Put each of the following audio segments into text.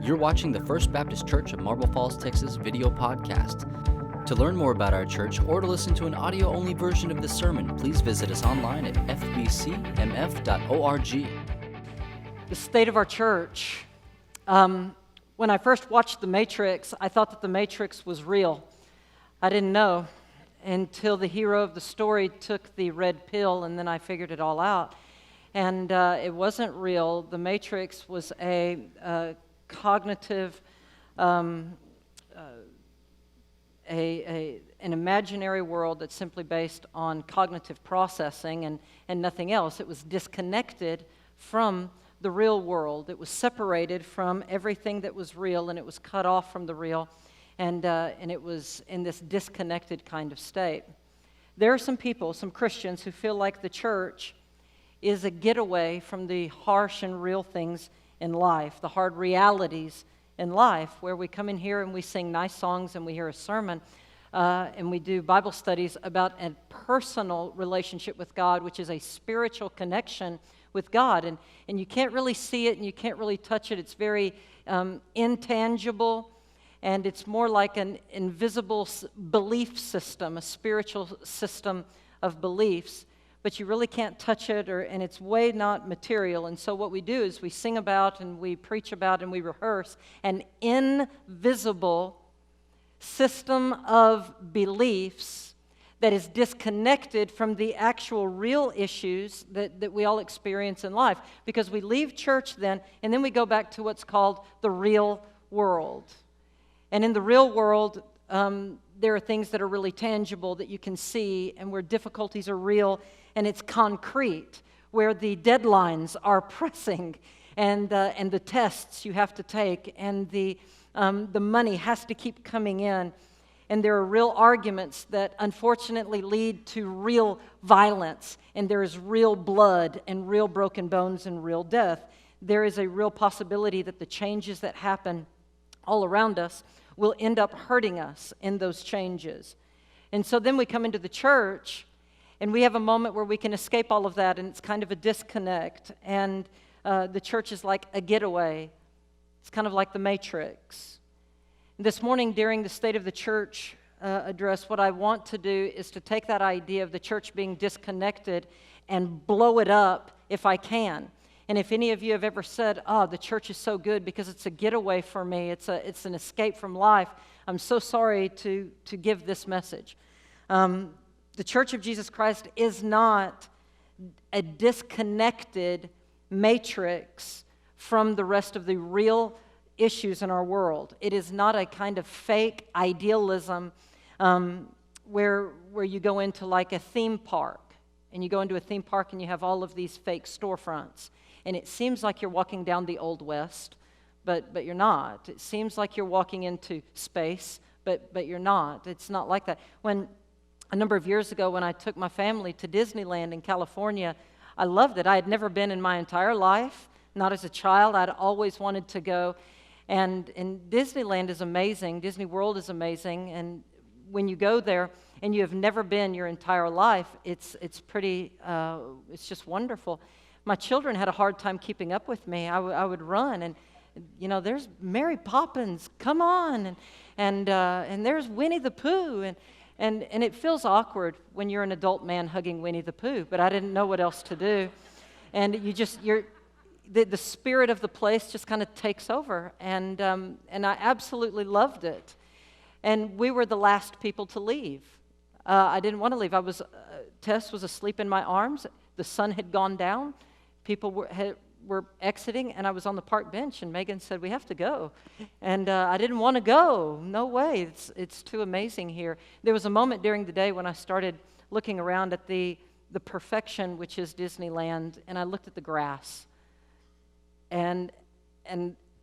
You're watching the First Baptist Church of Marble Falls, Texas video podcast. To learn more about our church or to listen to an audio-only version of this sermon, please visit us online at fbcmf.org. The state of our church. When I first watched The Matrix, I thought that The Matrix was real. I didn't know until the hero of the story took the red pill, and then I figured it all out. And it wasn't real. The Matrix was a cognitive, an imaginary world that's simply based on cognitive processing and nothing else. It was disconnected from the real world. It was separated from everything that was real, and it was cut off from the real, and it was in this disconnected kind of state. There are some people, some Christians, who feel like the church is a getaway from the harsh and real things in life, the hard realities in life, where we come in here and we sing nice songs and we hear a sermon, and we do Bible studies about a personal relationship with God, which is a spiritual connection with God. And you can't really see it and you can't really touch it. It's very intangible, and it's more like an invisible belief system, a spiritual system of beliefs. But you really can't touch it, and it's way not material. And so what we do is we sing about and we preach about and we rehearse an invisible system of beliefs that is disconnected from the actual real issues that we all experience in life. Because we leave church then, and then we go back to what's called the real world. And in the real world, there are things that are really tangible that you can see, and where difficulties are real, and it's concrete, where the deadlines are pressing, and the tests you have to take, and the money has to keep coming in, and there are real arguments that unfortunately lead to real violence, and there is real blood and real broken bones and real death. There is a real possibility that the changes that happen all around us will end up hurting us in those changes. And so then we come into the church, and we have a moment where we can escape all of that, and it's kind of a disconnect. And the church is like a getaway. It's kind of like the Matrix. This morning, during the State of the Church address, what I want to do is to take that idea of the church being disconnected and blow it up if I can. And if any of you have ever said, "Oh, the church is so good because it's a getaway for me, it's an escape from life," I'm so sorry to give this message. The Church of Jesus Christ is not a disconnected matrix from the rest of the real issues in our world. It is not a kind of fake idealism where you go into like a theme park, and you go into a theme park and you have all of these fake storefronts, and it seems like you're walking down the Old West, but you're not. It seems like you're walking into space, but you're not. It's not like that. A number of years ago, when I took my family to Disneyland in California, I loved it. I had never been in my entire life, not as a child. I'd always wanted to go. And Disneyland is amazing. Disney World is amazing. And when you go there and you have never been your entire life, it's pretty, it's just wonderful. My children had a hard time keeping up with me. I would run, and there's Mary Poppins, come on, and there's Winnie the Pooh, and it feels awkward when you're an adult man hugging Winnie the Pooh, but I didn't know what else to do. And the spirit of the place just kind of takes over, and I absolutely loved it. And we were the last people to leave. I didn't want to leave. Tess was asleep in my arms. The sun had gone down. People were exiting, and I was on the park bench, and Megan said, "We have to go." And I didn't want to go. No way. It's too amazing here. There was a moment during the day when I started looking around at the perfection, which is Disneyland, and I looked at the grass. And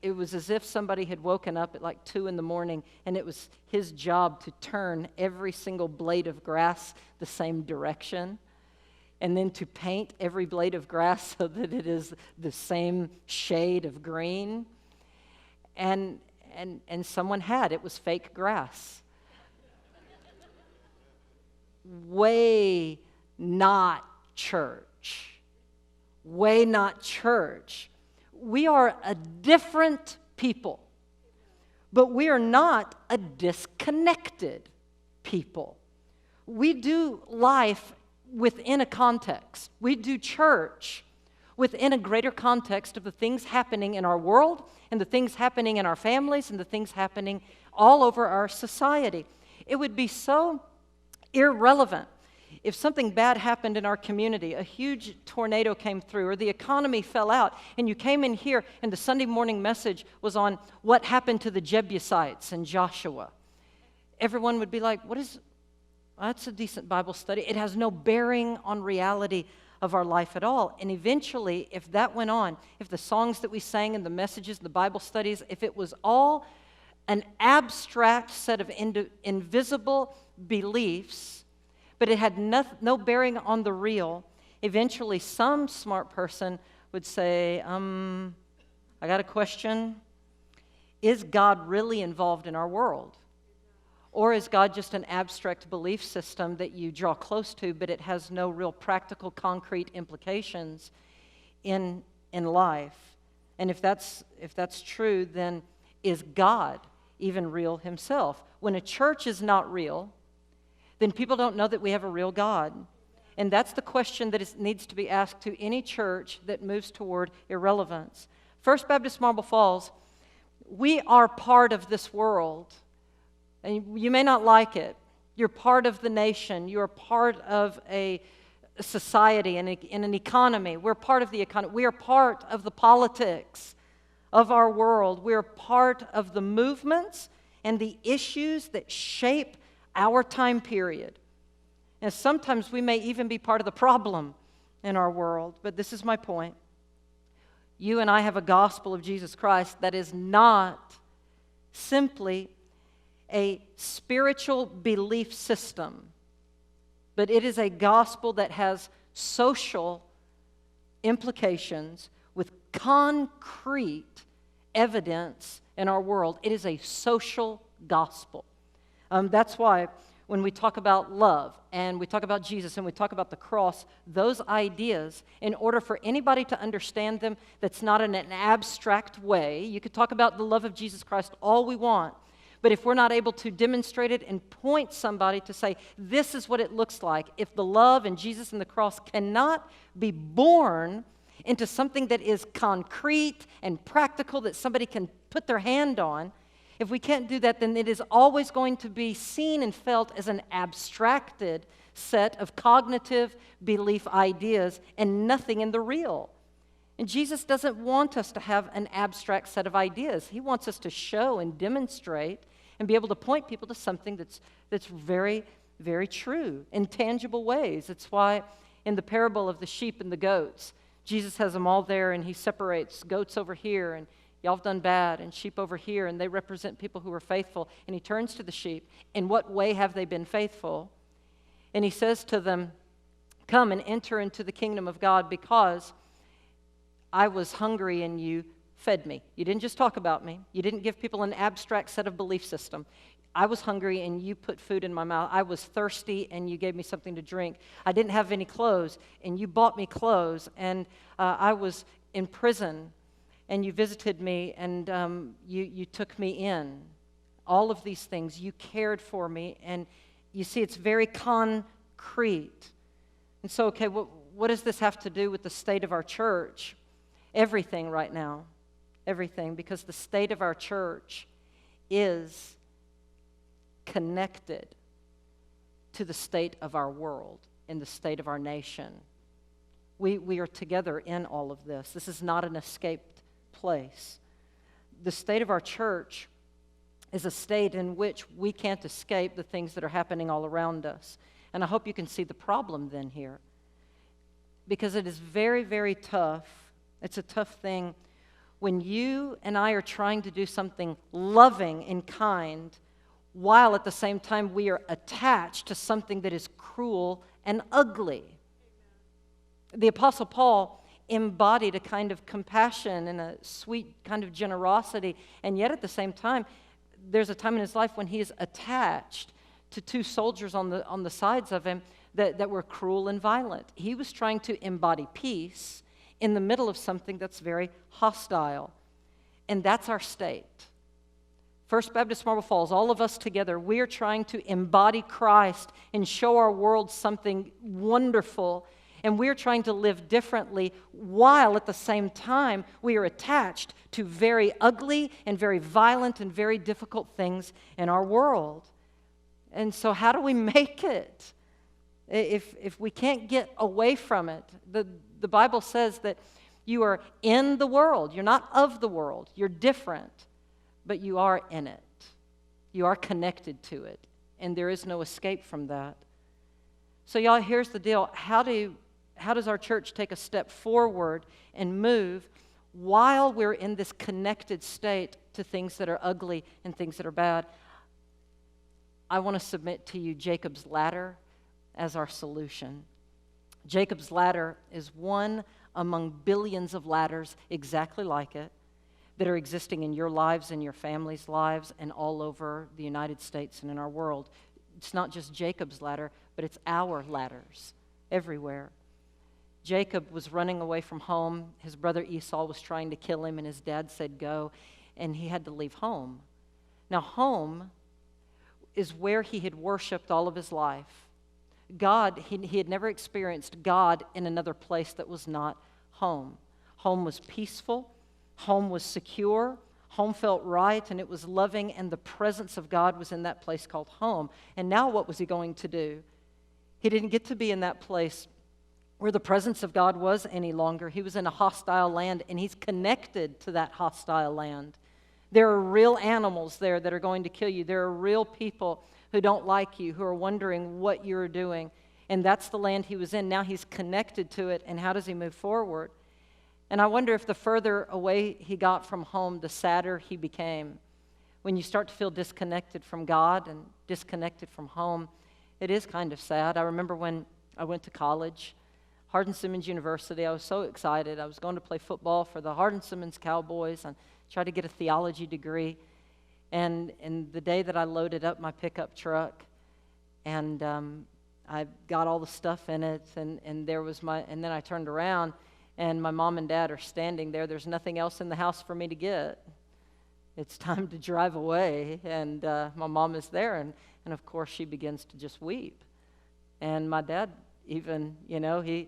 it was as if somebody had woken up at like 2 a.m, and it was his job to turn every single blade of grass the same direction, and then to paint every blade of grass so that it is the same shade of green. And someone it was fake grass. Way not church. Way not church. We are a different people. But we are not a disconnected people. We do life within a context. We do church within a greater context of the things happening in our world and the things happening in our families and the things happening all over our society. It would be so irrelevant if something bad happened in our community, a huge tornado came through, or the economy fell out, and you came in here and the Sunday morning message was on what happened to the Jebusites and Joshua. Everyone would be like, that's a decent Bible study. It has no bearing on reality of our life at all. And eventually, if that went on, if the songs that we sang and the messages, the Bible studies, if it was all an abstract set of invisible beliefs, but it had no bearing on the real, eventually some smart person would say, I got a question. Is God really involved in our world? Or is God just an abstract belief system that you draw close to, but it has no real practical, concrete implications in life? And if that's true, then is God even real himself? When a church is not real, then people don't know that we have a real God. And that's the question that needs to be asked to any church that moves toward irrelevance. First Baptist Marble Falls, we are part of this world. And you may not like it. You're part of the nation. You're part of a society and an economy. We're part of the economy. We are part of the politics of our world. We're part of the movements and the issues that shape our time period. And sometimes we may even be part of the problem in our world, but this is my point. You and I have a gospel of Jesus Christ that is not simply a spiritual belief system, but it is a gospel that has social implications with concrete evidence in our world. It is a social gospel. That's why when we talk about love and we talk about Jesus and we talk about the cross, those ideas, in order for anybody to understand them that's not in an abstract way, you could talk about the love of Jesus Christ all we want, but if we're not able to demonstrate it and point somebody to say, this is what it looks like, if the love and Jesus and the cross cannot be born into something that is concrete and practical that somebody can put their hand on, if we can't do that, then it is always going to be seen and felt as an abstracted set of cognitive belief ideas and nothing in the real. And Jesus doesn't want us to have an abstract set of ideas. He wants us to show and demonstrate and be able to point people to something that's very, very true in tangible ways. It's why in the parable of the sheep and the goats, Jesus has them all there and he separates goats over here and y'all have done bad, and sheep over here, and they represent people who are faithful. And he turns to the sheep. In what way have they been faithful? And he says to them, come and enter into the kingdom of God because I was hungry and you fed me. You didn't just talk about me. You didn't give people an abstract set of belief system. I was hungry and you put food in my mouth. I was thirsty and you gave me something to drink. I didn't have any clothes and you bought me clothes. And I was in prison and you visited me, and you took me in. All of these things, you cared for me, and you see, it's very concrete. And so, okay, what does this have to do with the state of our church? Everything right now. Everything, because the state of our church is connected to the state of our world and the state of our nation. We are together in all of this. This is not an escaped place. The state of our church is a state in which we can't escape the things that are happening all around us. And I hope you can see the problem then here. Because it is very, very tough. It's a tough thing when you and I are trying to do something loving and kind while at the same time we are attached to something that is cruel and ugly. The Apostle Paul embodied a kind of compassion and a sweet kind of generosity, and yet at the same time, there's a time in his life when he is attached to two soldiers on the sides of him that were cruel and violent. He was trying to embody peace in the middle of something that's very hostile, and that's our state. First Baptist Marble Falls, all of us together, we are trying to embody Christ and show our world something wonderful. And we're trying to live differently while at the same time we are attached to very ugly and very violent and very difficult things in our world. And so how do we make it? If we can't get away from it, the Bible says that you are in the world. You're not of the world. You're different, but you are in it. You are connected to it, and there is no escape from that. So y'all, here's the deal. How does our church take a step forward and move while we're in this connected state to things that are ugly and things that are bad? I want to submit to you Jacob's ladder as our solution. Jacob's ladder is one among billions of ladders exactly like it that are existing in your lives and your family's lives and all over the United States and in our world. It's not just Jacob's ladder, but it's our ladders everywhere. Jacob was running away from home. His brother Esau was trying to kill him, and his dad said go, and he had to leave home. Now, home is where he had worshiped all of his life. God, he had never experienced God in another place that was not home. Home was peaceful. Home was secure. Home felt right, and it was loving, and the presence of God was in that place called home. And now what was he going to do? He didn't get to be in that place where the presence of God was any longer. He was in a hostile land, and he's connected to that hostile land. There are real animals there that are going to kill you. There are real people who don't like you, who are wondering what you're doing. And that's the land he was in. Now he's connected to it, and how does he move forward? And I wonder if the further away he got from home, the sadder he became. When you start to feel disconnected from God and disconnected from home, it is kind of sad. I remember when I went to college, Hardin-Simmons University, I was so excited. I was going to play football for the Hardin-Simmons Cowboys and try to get a theology degree. And the day that I loaded up my pickup truck, and I got all the stuff in it, and then I turned around, and my mom and dad are standing there. There's nothing else in the house for me to get. It's time to drive away, and my mom is there, and of course she begins to just weep. And my dad even, he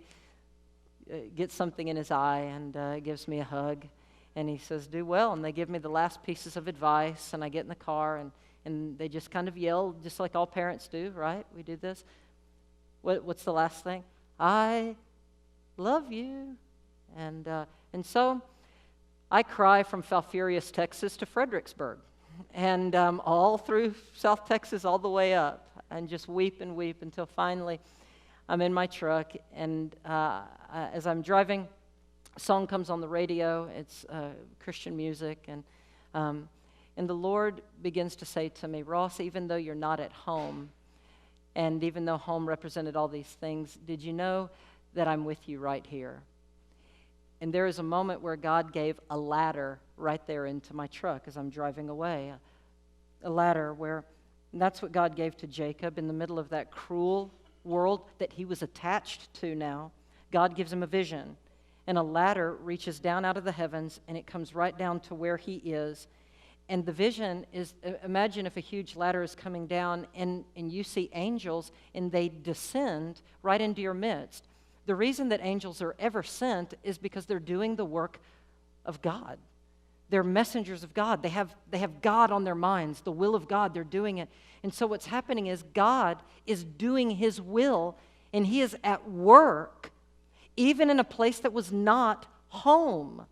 gets something in his eye and gives me a hug. And he says, do well. And they give me the last pieces of advice. And I get in the car, and they just kind of yell, just like all parents do, right? We do this. What's the last thing? I love you. And so I cry from Falfurrias, Texas to Fredericksburg. And all through South Texas, all the way up. And just weep and weep until finally I'm in my truck. And as I'm driving, a song comes on the radio. It's Christian music, and the Lord begins to say to me, Ross, even though you're not at home, and even though home represented all these things, did you know that I'm with you right here? And there is a moment where God gave a ladder right there into my truck as I'm driving away, a ladder where, and that's what God gave to Jacob in the middle of that cruel world that he was attached to now. God gives him a vision. And a ladder reaches down out of the heavens, and it comes right down to where he is. And the vision is, imagine if a huge ladder is coming down, and you see angels, and they descend right into your midst. The reason that angels are ever sent is because they're doing the work of God. They're messengers of God. They have God on their minds, the will of God. They're doing it. And so what's happening is God is doing his will, and he is at work even in a place that was not home,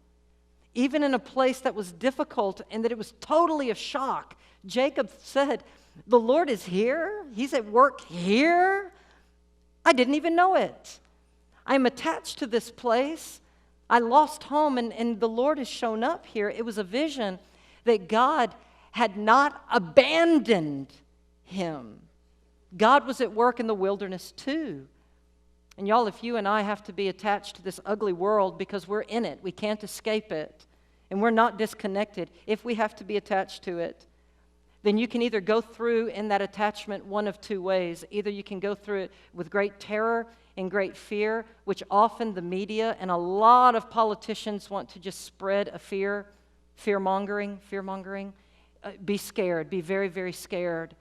even in a place that was difficult and that it was totally a shock. Jacob said, the Lord is here. He's at work here. I didn't even know it. I'm attached to this place. I lost home, and the Lord has shown up here. It was a vision that God had not abandoned him. God was at work in the wilderness too. And y'all, if you and I have to be attached to this ugly world because we're in it, we can't escape it, and we're not disconnected, if we have to be attached to it, then you can either go through in that attachment one of two ways. Either you can go through it with great terror and great fear, which often the media and a lot of politicians want to just spread a fear-mongering, be scared, be very, very scared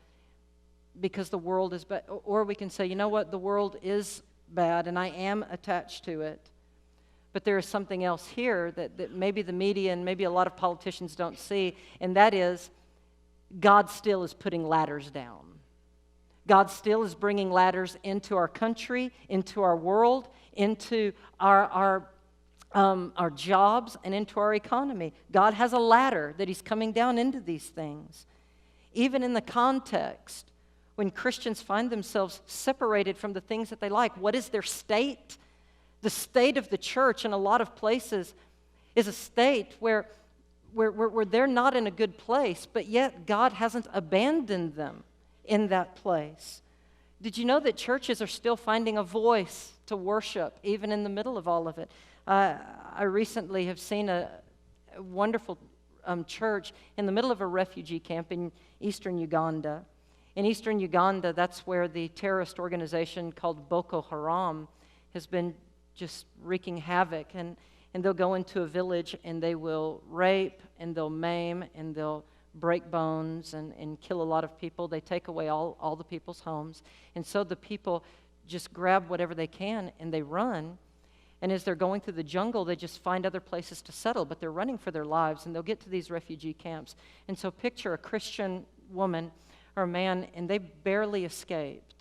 because the world is bad. Or we can say, you know what, the world is bad and I am attached to it. But there is something else here that maybe the media and maybe a lot of politicians don't see, and that is God still is putting ladders down. God still is bringing ladders into our country, into our world, into our jobs, and into our economy. God has a ladder that He's coming down into these things. Even in the context, when Christians find themselves separated from the things that they like, what is their state? The state of the church in a lot of places is a state where they're not in a good place, but yet God hasn't abandoned them in that place. Did you know that churches are still finding a voice to worship, even in the middle of all of it? I recently have seen a wonderful church in the middle of a refugee camp in eastern Uganda. In eastern Uganda, that's where the terrorist organization called Boko Haram has been just wreaking havoc. And they'll go into a village and they will rape and they'll maim and they'll break bones and kill a lot of people. They take away all the people's homes. And so the people just grab whatever they can and they run. And as they're going through the jungle, they just find other places to settle, but they're running for their lives, and they'll get to these refugee camps. And so picture a Christian woman or a man, and they barely escaped.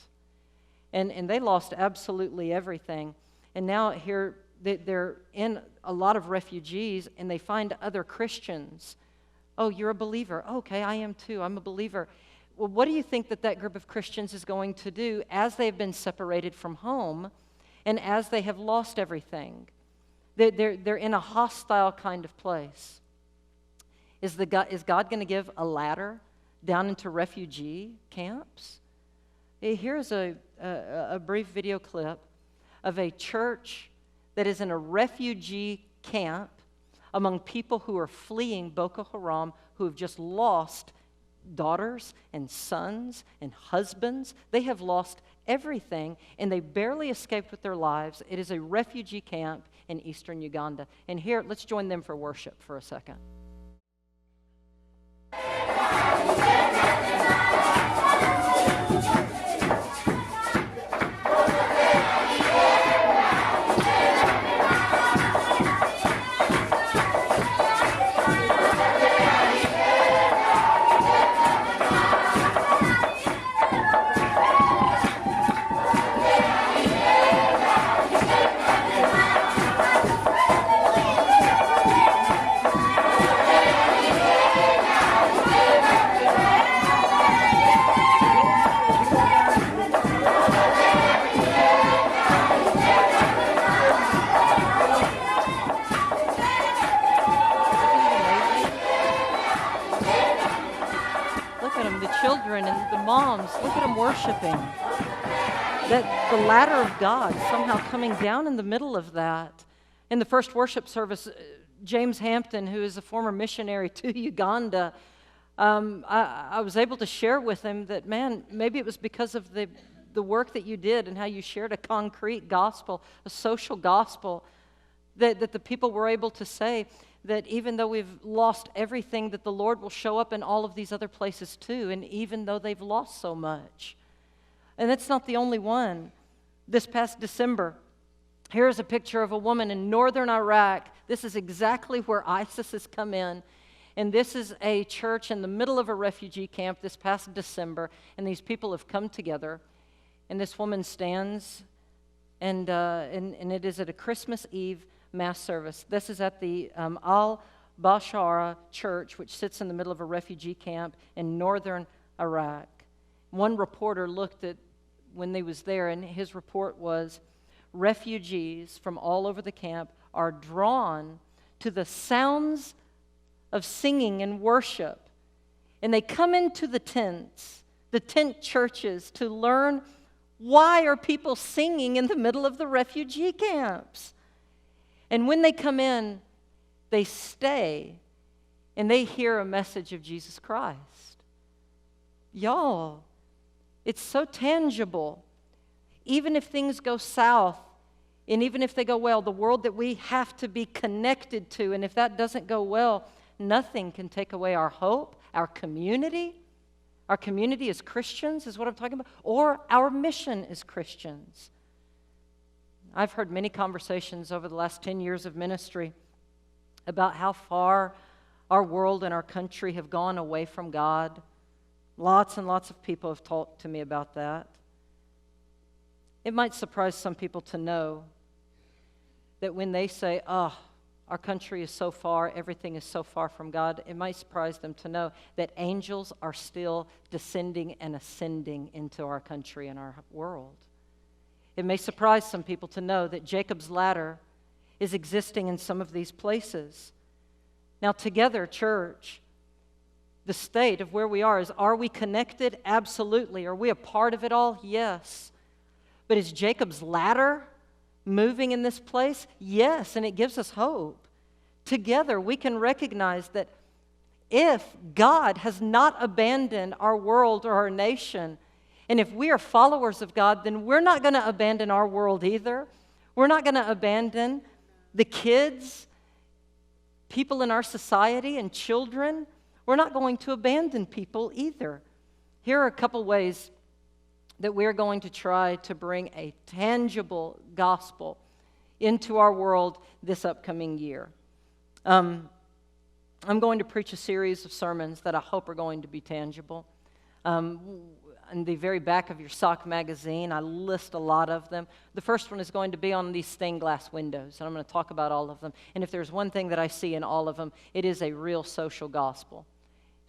And they lost absolutely everything. And now here they're in a lot of refugees, and they find other Christians. Oh, you're a believer. Okay, I am too. I'm a believer. Well, what do you think that group of Christians is going to do as they've been separated from home and as they have lost everything? They're in a hostile kind of place. Is God going to give a ladder down into refugee camps? Here's a brief video clip of a church that is in a refugee camp among people who are fleeing Boko Haram, who have just lost daughters and sons and husbands. They have lost everything, and they barely escaped with their lives. It is a refugee camp in eastern Uganda. And here, let's join them for worship for a second. And the moms, look at them worshiping. That the ladder of God somehow coming down in the middle of that. In the first worship service, James Hampton, who is a former missionary to Uganda, I was able to share with him that, man, maybe it was because of the work that you did and how you shared a concrete gospel, a social gospel, that the people were able to say that even though we've lost everything, that the Lord will show up in all of these other places too, and even though they've lost so much. And that's not the only one. This past December, here's a picture of a woman in northern Iraq. This is exactly where ISIS has come in. And this is a church in the middle of a refugee camp this past December, and these people have come together. And this woman stands, and it is at a Christmas Eve Mass service. This is at the Al-Bashara Church, which sits in the middle of a refugee camp in northern Iraq. One reporter looked at when they was there, and his report was, refugees from all over the camp are drawn to the sounds of singing and worship. And they come into the tents, the tent churches, to learn why are people singing in the middle of the refugee camps. And when they come in, they stay, and they hear a message of Jesus Christ. Y'all, it's so tangible. Even if things go south, and even if they go well, the world that we have to be connected to, and if that doesn't go well, nothing can take away our hope, our community. Our community as Christians is what I'm talking about, or our mission as Christians. I've heard many conversations over the last 10 years of ministry about how far our world and our country have gone away from God. Lots and lots of people have talked to me about that. It might surprise some people to know that when they say, our country is so far, everything is so far from God, it might surprise them to know that angels are still descending and ascending into our country and our world. It may surprise some people to know that Jacob's ladder is existing in some of these places. Now, together, church, the state of where we are we connected? Absolutely. Are we a part of it all? Yes. But is Jacob's ladder moving in this place? Yes, and it gives us hope. Together, we can recognize that if God has not abandoned our world or our nation, and if we are followers of God, then we're not going to abandon our world either. We're not going to abandon the kids, people in our society, and children. We're not going to abandon people either. Here are a couple ways that we're going to try to bring a tangible gospel into our world this upcoming year. I'm going to preach a series of sermons that I hope are going to be tangible. In the very back of your sock magazine, I list a lot of them. The first one is going to be on these stained glass windows, and I'm going to talk about all of them. And if there's one thing that I see in all of them, it is a real social gospel.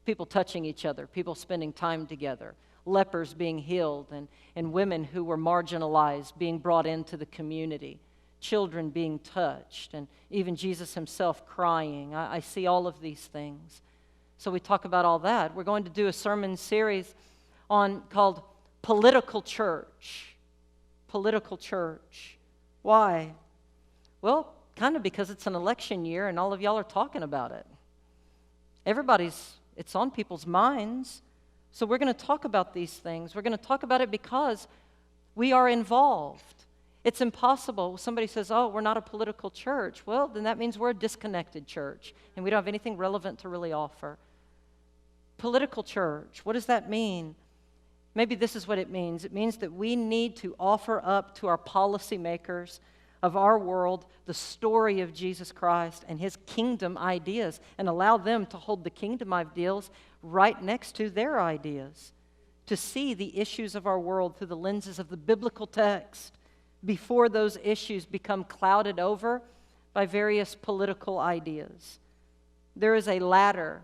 People touching each other, people spending time together, lepers being healed, and women who were marginalized being brought into the community, children being touched, and even Jesus himself crying. I see all of these things. So we talk about all that. We're going to do a sermon series called Political Church. Political Church. Why? Well, kind of because it's an election year and all of y'all are talking about it. It's on people's minds. So we're going to talk about these things. We're going to talk about it because we are involved. It's impossible. Somebody says, we're not a political church. Well, then that means we're a disconnected church, and we don't have anything relevant to really offer. Political church, what does that mean? Maybe this is what it means. It means that we need to offer up to our policymakers of our world the story of Jesus Christ and his kingdom ideas, and allow them to hold the kingdom ideals right next to their ideas, to see the issues of our world through the lenses of the biblical text before those issues become clouded over by various political ideas. There is a ladder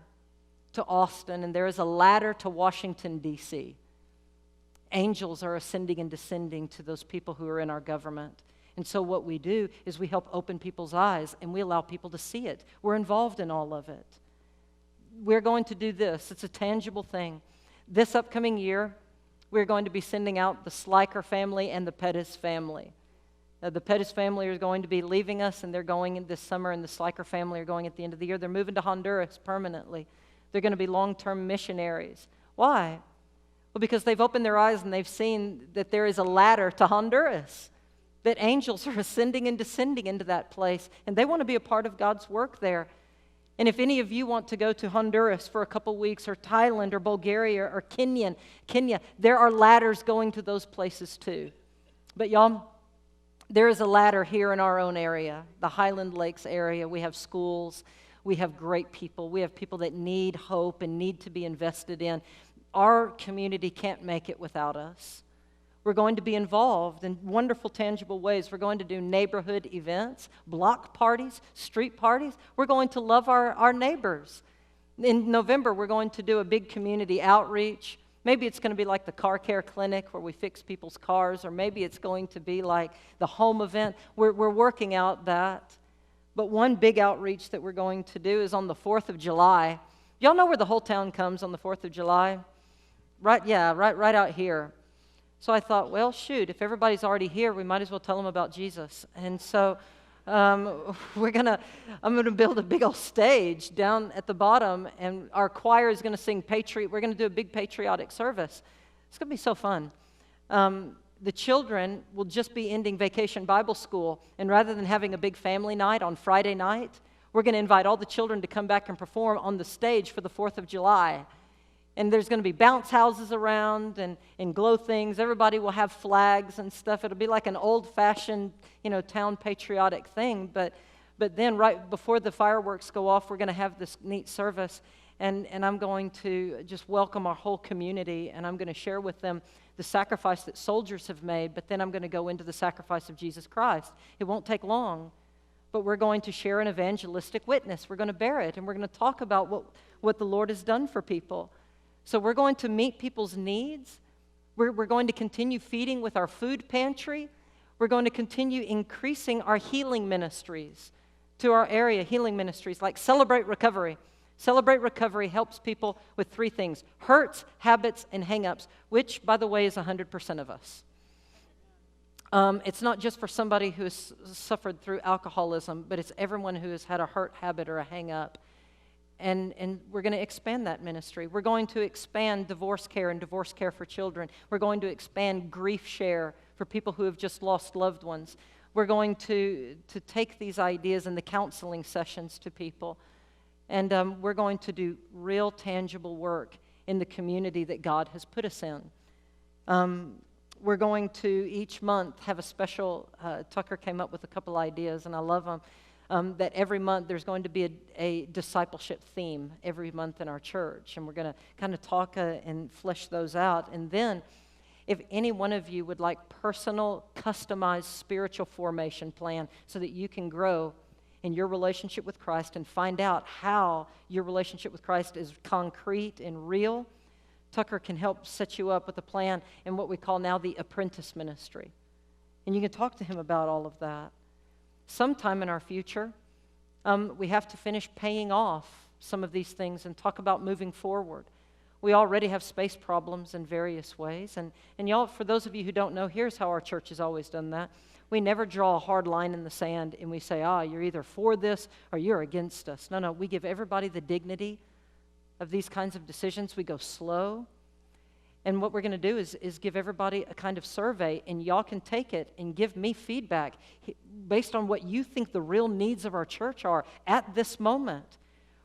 to Austin, and there is a ladder to Washington, D.C. Angels are ascending and descending to those people who are in our government. And so what we do is we help open people's eyes, and we allow people to see it. We're involved in all of it. We're going to do this. It's a tangible thing. This upcoming year, we're going to be sending out the Sliker family and the Pettis family. The Pettis family is going to be leaving us, and they're going in this summer, and the Sliker family are going at the end of the year. They're moving to Honduras permanently. They're going to be long-term missionaries. Why? Well, because they've opened their eyes and they've seen that there is a ladder to Honduras, that angels are ascending and descending into that place, and they want to be a part of God's work there. And if any of you want to go to Honduras for a couple weeks, or Thailand, or Bulgaria, or Kenya, there are ladders going to those places too. But y'all, there is a ladder here in our own area, the Highland Lakes area. We have schools, we have great people, we have people that need hope and need to be invested in. Our community can't make it without us. We're going to be involved in wonderful, tangible ways. We're going to do neighborhood events, block parties, street parties. We're going to love our neighbors. In November, we're going to do a big community outreach. Maybe it's going to be like the car care clinic where we fix people's cars, or maybe it's going to be like the home event. We're working out that. But one big outreach that we're going to do is on the 4th of July. Y'all know where the whole town comes on the 4th of July? Right out here. So I thought, well, shoot, if everybody's already here, we might as well tell them about Jesus. And so I'm gonna build a big old stage down at the bottom, and our choir is gonna sing we're gonna do a big patriotic service. It's gonna be so fun. The children will just be ending Vacation Bible School, and rather than having a big family night on Friday night, We're going to invite all the children to come back and perform on the stage for the 4th of July. And there's going to be bounce houses around and glow things. Everybody will have flags and stuff. It'll be like an old-fashioned, town patriotic thing. But then right before the fireworks go off, we're going to have this neat service. And I'm going to just welcome our whole community, and I'm going to share with them the sacrifice that soldiers have made, but then I'm going to go into the sacrifice of Jesus Christ. It won't take long, but we're going to share an evangelistic witness. We're going to bear it, and we're going to talk about what the Lord has done for people. So we're going to meet people's needs. We're going to continue feeding with our food pantry. We're going to continue increasing our healing ministries to our area, healing ministries like Celebrate Recovery. Celebrate Recovery helps people with 3 things: hurts, habits, and hang-ups, which, by the way, is 100% of us. It's not just for somebody who has suffered through alcoholism, but it's everyone who has had a hurt, habit, or a hang-up. And we're going to expand that ministry. We're going to expand divorce care and divorce care for children. We're going to expand grief share for people who have just lost loved ones. We're going to take these ideas and the counseling sessions to people. And we're going to do real, tangible work in the community that God has put us in. We're going to, each month, have a special, Tucker came up with a couple ideas, and I love them, that every month there's going to be a discipleship theme every month in our church. And we're going to kind of talk and flesh those out. And then, if any one of you would like personal, customized spiritual formation plan so that you can grow in your relationship with Christ and find out how your relationship with Christ is concrete and real, Tucker can help set you up with a plan in what we call now the apprentice ministry. And you can talk to him about all of that. Sometime in our future, we have to finish paying off some of these things and talk about moving forward. We already have space problems in various ways. And y'all, for those of you who don't know, here's how our church has always done that. We never draw a hard line in the sand and we say, you're either for this or you're against us. No, we give everybody the dignity of these kinds of decisions. We go slow. And what we're going to do is give everybody a kind of survey, and y'all can take it and give me feedback based on what you think the real needs of our church are at this moment.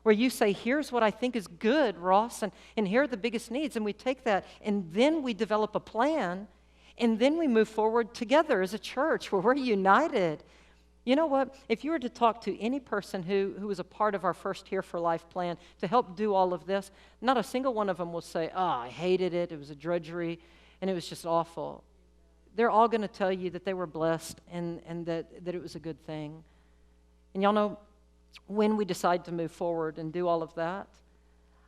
Where you say, here's what I think is good, Ross, and here are the biggest needs. And we take that, and then we develop a plan. And then we move forward together as a church where we're united. You know what? If you were to talk to any person who was a part of our first Here for Life plan to help do all of this, not a single one of them will say, I hated it, it was a drudgery, and it was just awful. They're all going to tell you that they were blessed and that it was a good thing. And y'all know, when we decide to move forward and do all of that,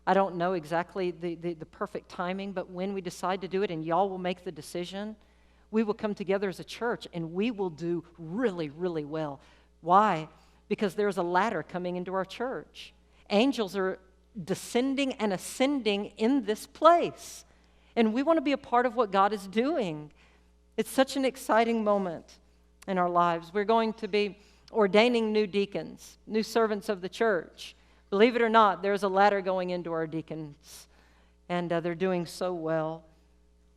I don't know exactly the perfect timing, but when we decide to do it and y'all will make the decision, we will come together as a church and we will do really, really well. Why? Because there's a ladder coming into our church. Angels are descending and ascending in this place. And we want to be a part of what God is doing. It's such an exciting moment in our lives. We're going to be ordaining new deacons, new servants of the church. Believe it or not, there's a ladder going into our deacons, and they're doing so well.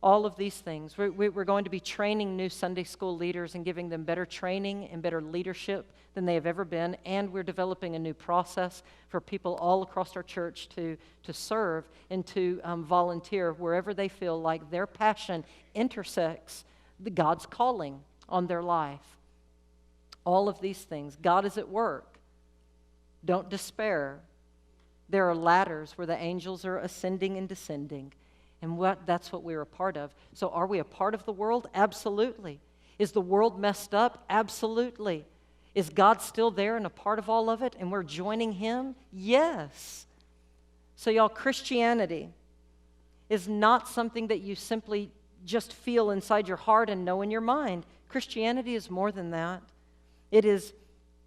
All of these things. We're going to be training new Sunday school leaders and giving them better training and better leadership than they have ever been, and we're developing a new process for people all across our church to serve and to volunteer wherever they feel like their passion intersects God's calling on their life. All of these things. God is at work. Don't despair. There are ladders where the angels are ascending and descending, and that's what we're a part of. So are we a part of the world? Absolutely. Is the world messed up? Absolutely. Is God still there and a part of all of it, and we're joining Him? Yes. So y'all, Christianity is not something that you simply just feel inside your heart and know in your mind. Christianity is more than that. It is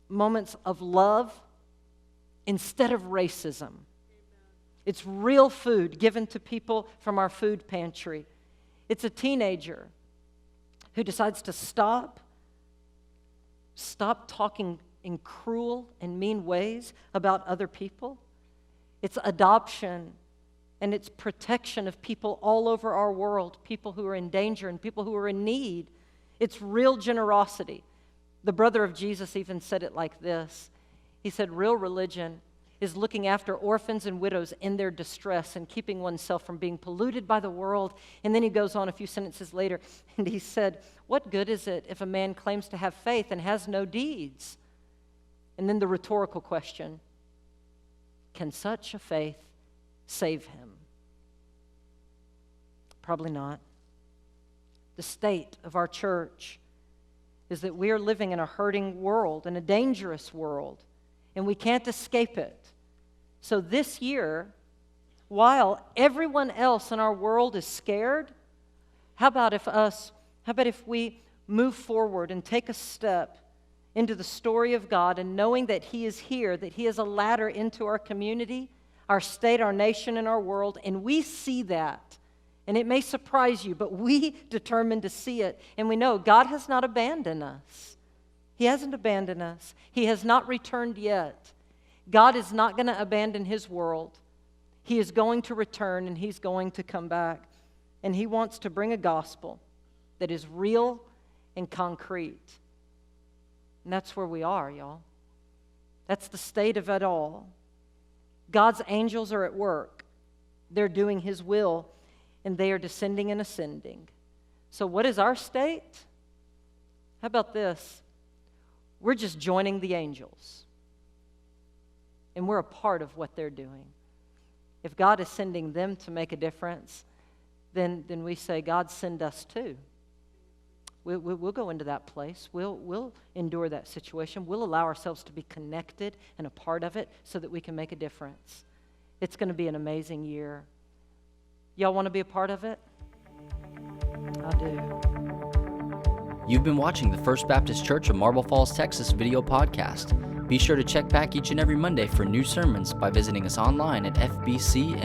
moments of love instead of racism. It's real food given to people from our food pantry. It's a teenager who decides to stop talking in cruel and mean ways about other people. It's adoption and it's protection of people all over our world, people who are in danger and people who are in need. It's real generosity. The brother of Jesus even said it like this. He said, real religion is looking after orphans and widows in their distress and keeping oneself from being polluted by the world. And then he goes on a few sentences later, and he said, what good is it if a man claims to have faith and has no deeds? And then the rhetorical question, can such a faith save him? Probably not. The state of our church is that we are living in a hurting world, in a dangerous world, and we can't escape it. So this year, while everyone else in our world is scared, how about if we move forward and take a step into the story of God and knowing that He is here, that He is a ladder into our community, our state, our nation, and our world, and we see that. And it may surprise you, but we determined to see it. And we know God has not abandoned us. He hasn't abandoned us. He has not returned yet. God is not going to abandon His world. He is going to return, and He's going to come back. And He wants to bring a gospel that is real and concrete. And that's where we are, y'all. That's the state of it all. God's angels are at work. They're doing His will, and they are descending and ascending. So what is our state? How about this? We're just joining the angels. And we're a part of what they're doing. If God is sending them to make a difference, then we say, God, send us too. We'll go into that place. We'll endure that situation. We'll allow ourselves to be connected and a part of it so that we can make a difference. It's going to be an amazing year. Y'all want to be a part of it? I do. You've been watching the First Baptist Church of Marble Falls, Texas video podcast. Be sure to check back each and every Monday for new sermons by visiting us online at fbcmf.org.